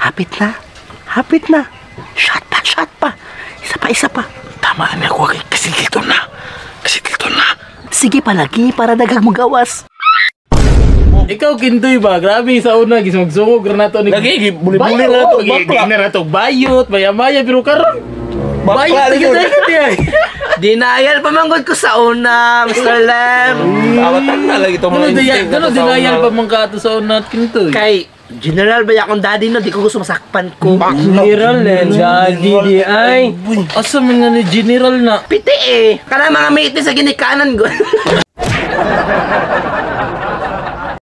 Hapit na. Hapit na. Shot pa, shot pa. Isa pa. Tama na ako kasi dito na. Sige pa lagi para dagang mo gawas. Ikaw kintoy ba? Grabe sa una gisumog-sumog na to ni. Lagi buli-buli na to. Gina na to bayot, maya-maya pero karon. Bayot tigit-tigit. Dinayal pamanggod ko sa una, Mr. Lem. Awatan na lagi to mga instinct. Ano dinayal pa man ka to sa una kintoy? Kay General ba akong daddy no, di ko gusto masakpan ko. General daddy di ay. Asa man nga ni general na? Piti eh. Kana mga mate ni sa ginikanan ko.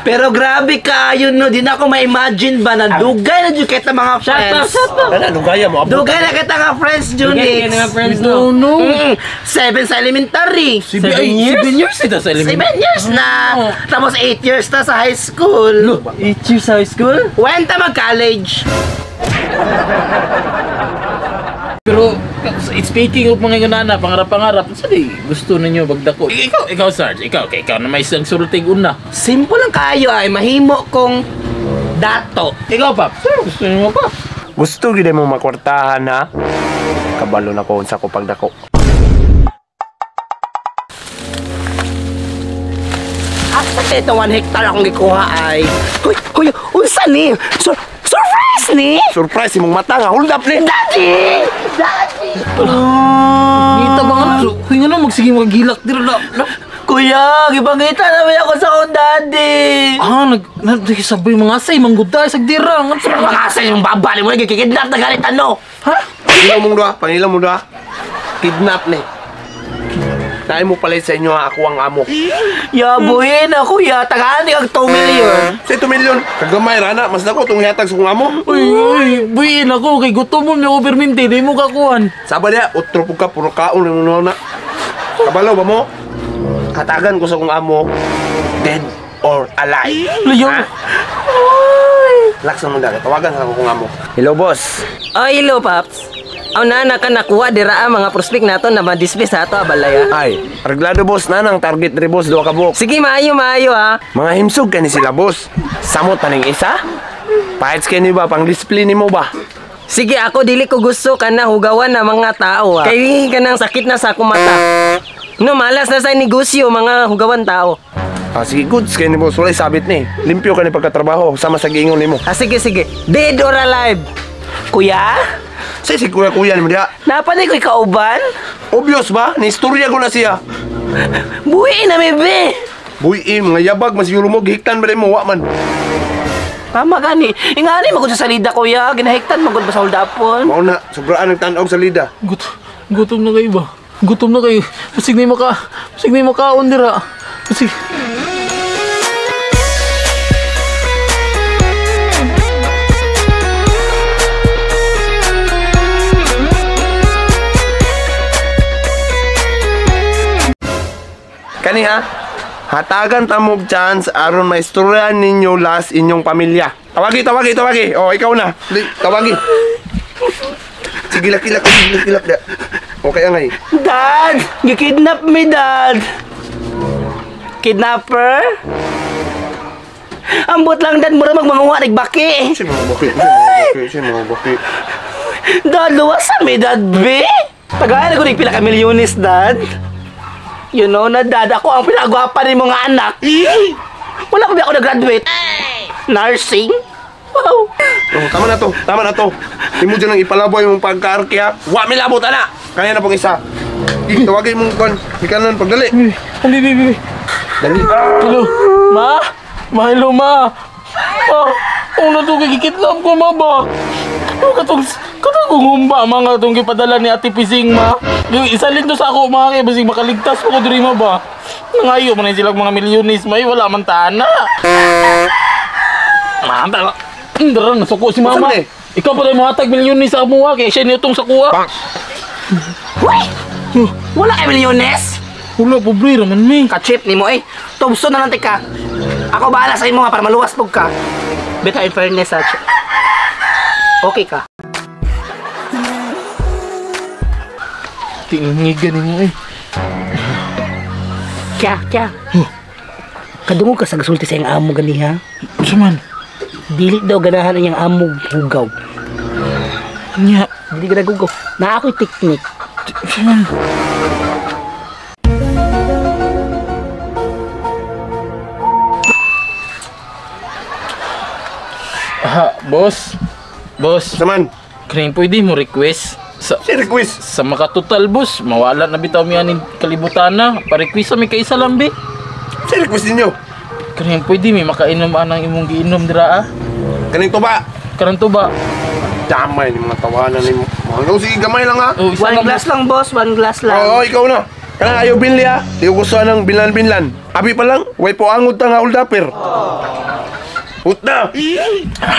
Pero grabe ka, yun no, di na ako ma-imagine ba na dugay na dyan kita mga friends. Ano, lugaya mo? Dugay na kita nga friends, Junix. Dugay na nga friends, no. 7 sa elementary. 7 years ito sa 7 years na. Tapos 8 years na sa high school. 8 years sa high school? Wenta mag-college. Pero, speaking of mga ganana, pangarap-pangarap, saan gusto ninyo bagdako? Ikaw Sarge, ikaw na may isang sulting una. Simple lang kayo ay mahimo kong dato. Ikaw Pap, saan gusto ninyo pa? Gusto gid mo makwartahan ha? Kabalo na ko unsa ko pagdako. Asa ito 1 hectare akong gikuha ay. Huy, unsa ni? Surprise ni? Surprise imong mata nga, hold up ni. Daddy! Ngita ba nga na? Hinga na, magsige magilak dira na. Kuya, gipangita naman ako sa akong daddy. Nagsabi mga asay, mangguday, sagdira. Mga asay yung babali mo na, kikidnap na galit ano? Ha? Pangilaw mo doa. Kidnap ni. Naay mo pala sa inyo ha, ako ang amo. Yabuhin na kuya, tagaan ni kag 2 million. Sa 2 million, kagamay rana, mas dako tong yatag sa kong amo. Uy, buyin ako, kay gutom mo niya overminti, di mo kakuhan. Saba niya, utro po ka, puro kaon mo na. Kabalo ba mo? Hatagan ko sa kong amo, dead or alive. Layo. Laksan mo dali, tawagan sa kong amo. Hello boss. Oh, hello, Paps. Aw na nakuha dira mga prospect nato na ma-dismiss ato abalaya. Ay, arglado boss na nang target ri boss, 2 ka buok. Sige, maayo ha. Mga himsog ka ni sila boss. Samot pa ning isa? Pahits kayo ni ba, pang display ni mo ba? Sige, ako dili ko gusto ka na hugawan na mga tao ha. Kay ka nang sakit na sa akong mata. No, malas na sa negosyo mga hugawan tao. Sige, goods kayo ni boss, walay sabit ni. Limpyo ka ni pagkatrabaho, sama sa giingon ni mo. Sige. Dead or alive? Kuya, Si kuya ni mo diha. napanay ko ikauban? Obvious ba? Ni-istorya ko na siya. Buhi na bebe. Buy mga yabag, mas siguro mo, gihiktan ba rin mo, wa man. Tama gani. Ingani magud sa salida kuya, ginahiktan magud ba sa holdapon? Mao na, sobraan ng tanaw sa lida. Gutom na kayo ba? Gutom na kayo. Pasig na yung makaon dira. Pasig. Kani ha? Hatagan tamog chance aron maistorya ninyo last inyong pamilya. Tawagi. Oh, ikaw na. Tawagi. Sige, lakilak da. Okay angay. Dad, gikidnap mi dad. Kidnapper? Ambot lang dad, mura magmanguha nagbaki. Si mga baki. Dad, luwasan mi dad, be? Tagayan ako pila ka milyones, dad. You know na, dad, ako ang pinagwapa ni mga anak. Wala ko ba ako nag-graduate? Nursing? Wow. Oh, tama na to. Hindi mo dyan ang ipalaboy mong pagka-arki ha. Wa, may labot, ana. Kaya na pong isa. Tawagin mong kon. Ikanan, pagdali. Bibi. Dali. Hello, ma? Hello, ma. Ano to kikitlam ko, ma ba? Katong humba, mga itong gipadala ni Ate Pising, ma. Isalin to sa ako, mga kaya basig makaligtas ko diri, ma ba? Nangayo man silang mga milyonis, may wala man tana. Manda, dara, nasuko si mama. Ikaw pa rin mahatag milyonis sa amuha, kaya siya nitong sakuha. Wala kay milyones? Wala, pobre raman, mi. Ka-chip ni mo eh. Tubso na lang tika. Ako bahala sa imo nga para maluwas pog ka. Beta in fairness ha. Okay ka. Tingigan mo eh. Kya. Kadungog ka sa gasulti sa iyang amo gani ha. Saman? Dili daw ganahan ang iyang amo hugaw. Nya. Hindi ka nagugo. Na ako'y teknik. Boss. Boss, Saman, kaya pwede mo request sa si request. sa makatotal boss, mawala na bitaw mi aning kalibutan na. Pa-request mi kay isa lang be. Si request ninyo. Kaya pwede mi makainom anang imong giinom dira ah. Kaning tuba. Karon to ba? Damay ni mga tawanan ni mo. Mga sige, gamay lang ha. Oh, isa One lang glass lang, boss. One glass lang. Oo, ikaw na. Kanang ayaw binli ha. Di ko gusto ng binlan-binlan. Abi pa lang, way po angod ta nga uldapir. Utna!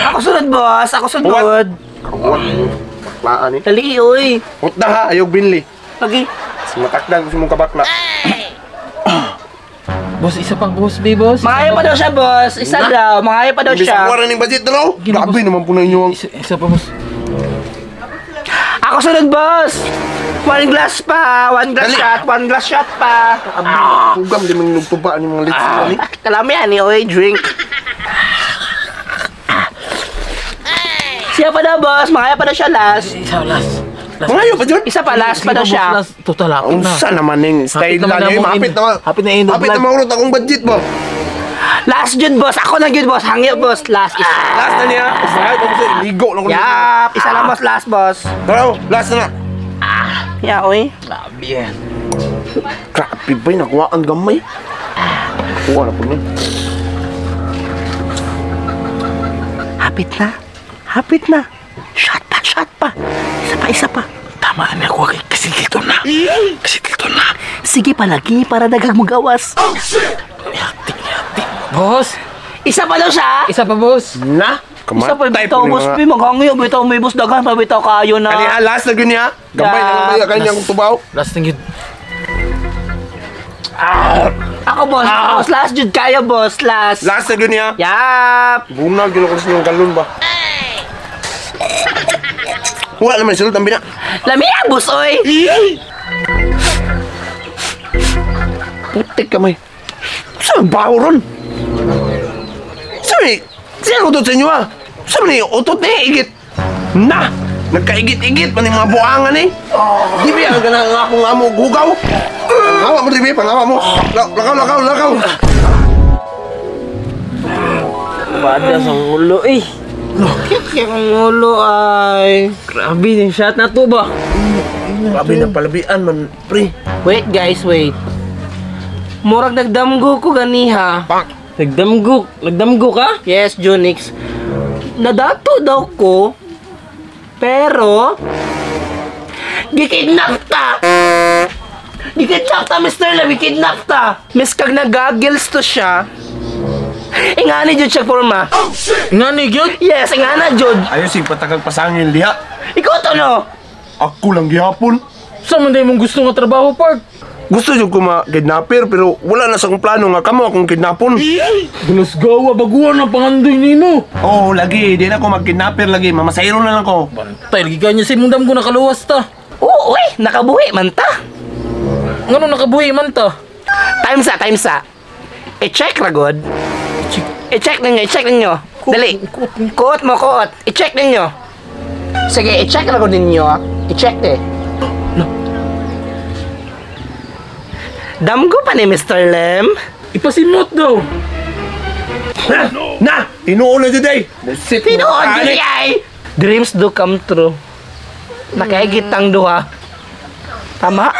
Ako sunod, boss. Ako sunod. Kawan mo. Baklaan eh. Dali, uy. Utna ha, ayaw binli. Lagi. Sa matakdan ko si mong kabakla. Boss, isa pa boss be boss. Mangaya pa daw siya, boss. Isa daw. Mangaya pa daw Imbis siya. kuwaran ng budget daw. Gino, Grabe boss. naman po na inyo ang... Isa pa boss. Ako sunod, boss. One glass pa. One glass Dali. shot. One glass shot pa. Tugam di man nagtuba ni mga litsi ni. Kalami yan, uy. Drink. Siya pa daw, boss. Mangaya pa daw siya last. Isa last. Mga ayaw pa dyan. Isa pa, last pa daw siya. Last, total hapit na. Unsa naman yung style naman lang na yun. mo Hapit in- naman. hapit na in the Hapit na vlog. maurot akong budget mo. Last jud, boss. Ako na jud, boss. Hangyo, boss. Last. Isa. Last na niya. Sakay pa ko ligo lang ko. Yap. Isa lang, boss. Last, boss. Pero, last na na. Yeah, uy. Grabe yan. Grabe ba'y nakuha ang gamay? Kuha na po na. Hapit na. Hapit na. Shot pa, shot pa. Isa pa, isa pa. Tama na ako kay kasi dito na. Kasi dito na. Sige pa lagi para dagag mo gawas. Yati. Boss, Isa pa daw siya. isa pa boss. Na? Isa pa Kamatay bitaw, po ni boss. mga... Pi, maghangyo. Bitaw, may boss. Dagan pa bitaw kayo na. Kani last na yun niya. Gamay na lang kaya kanya kong tubaw. Last thing yun. Ako, boss. Boss, last jud kaya, boss. Last. Last na yun niya. Yap. Bunag, gino ko sa inyong galon ba? Wala naman sulod ang bina. Lamia, boss, oy. Putik kamay. Saan baho ron? Saan siya utot sa inyo ah? Saan ni utot ni igit? Na! Nagkaigit-igit pa ni mga buangan eh. Di ba ang ganang nga akong amo gugaw? Pangawa mo, di ba? Pangawa mo. Lakaw. Pada sa ulo eh. Yung ulo ay... Grabe yung shot na to ba? Grabe na palabian man, pre. Wait, guys, wait. Murag nagdamgo ko ganiha. Nagdamgo ka? Yes, Junix. Nadato daw ko, pero gikidnap ta. Gikidnap ta, Mr. Lam, gikidnap ta. Miss kag nagagils to siya. Ingani jud siya forma. Nga ni gyud. Yes, ingana jud. Ayos si patagag pasangin diha. Ikaw to no. Ako lang gihapon. Sa man day mong gusto nga trabaho park. Gusto yung kuma-kidnapper pero wala na sa akong plano nga kamo akong kidnapon. Gulos gawa baguhan ang pangandoy nimo. Oo, lagi. Di na ako mag-kidnapper lagi. Mamasayro na lang ko. Bantay lagi kanya si mundam ko nakaluwas ta. Oo, uy, nakabuhi man ta. Ngano nakabuhi man ta? Time sa. I-check ra god. I-check ninyo. Dali. Kuot mo. I-check ninyo. Sige, i-check ra god ninyo. I-check eh. Damgo pa ni Mr. Lem. Ipasimot daw. Na! Tinuon na today! Busit mo. Tinood dili ay. Dreams do come true. Nakaigit ang duha. Tama?